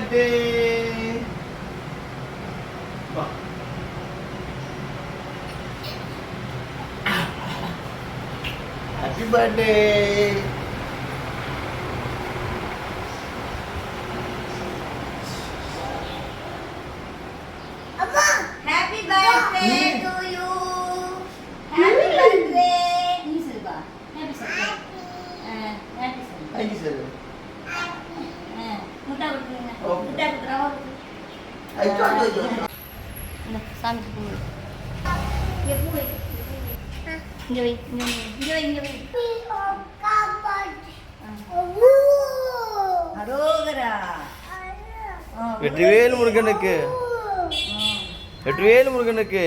birthday. Happy birthday. Happy birthday to you. Happy birthday. Ni Silva. Happy Silva. Happy Silva. Thank you, sir. முட்டை கொடுக்குறீங்க. Okay. முட்டை கொடுக்குறவா? I told you. இந்த சாமிக்கு பூ. இங்க பூ வை. இங்க வை. இங்க வை. அரோகரா. வெற்றிவேல் முருகனுக்கு. வெற்றிவேல் முருகனுக்கு.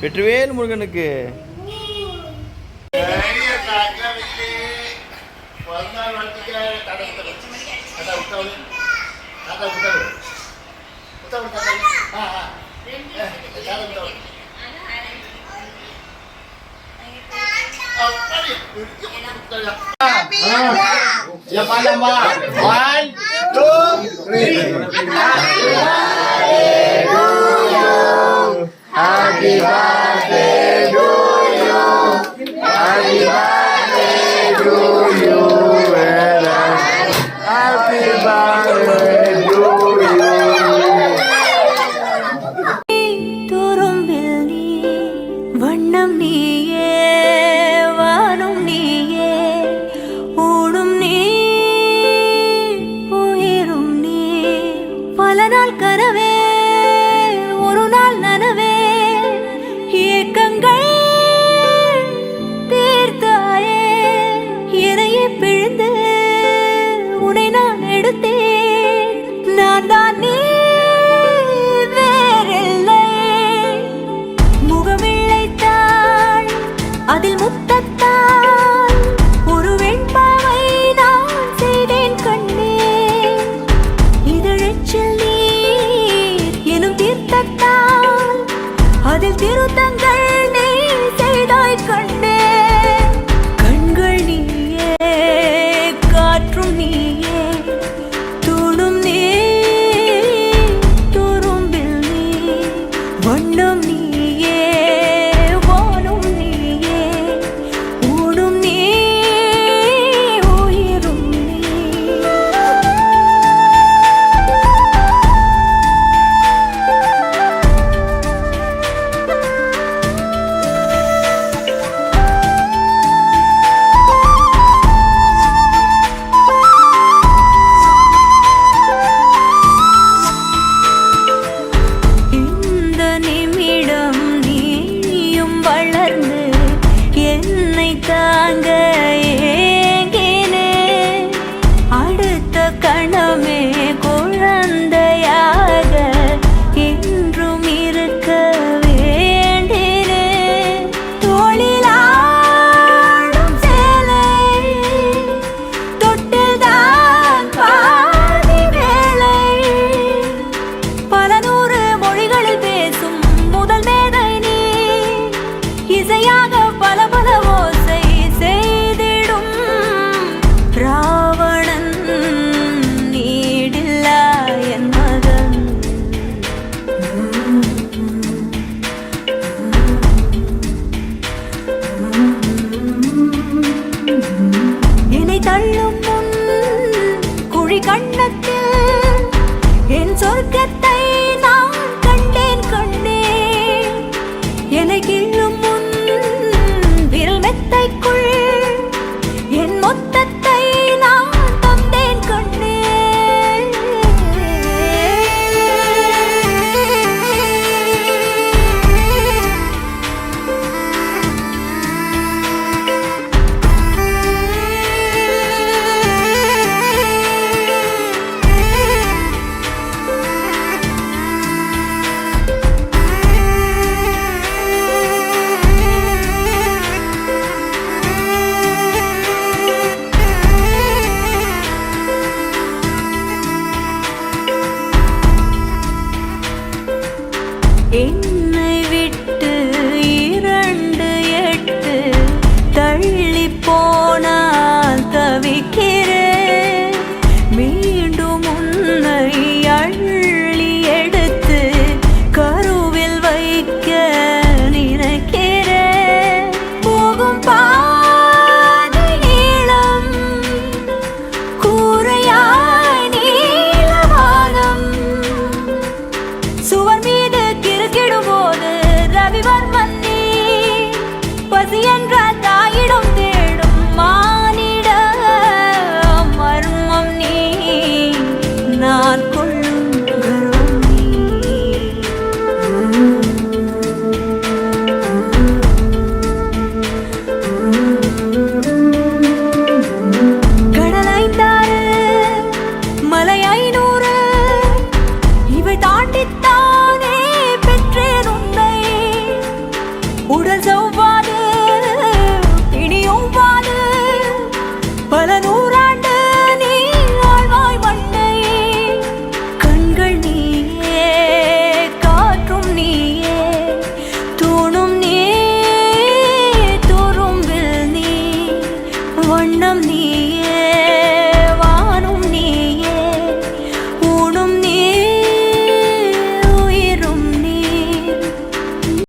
வெற்றிவேல் முருகனுக்கு. Ya palama. 1, 2, 3. Happy birthday to you. Happy birthday to you. Happy birthday to you. துரும்பில் நீ வண்ணம் நீயே வானும் நீயே ஊடும் நீ உயிரும் நீ பல நாள் கனவு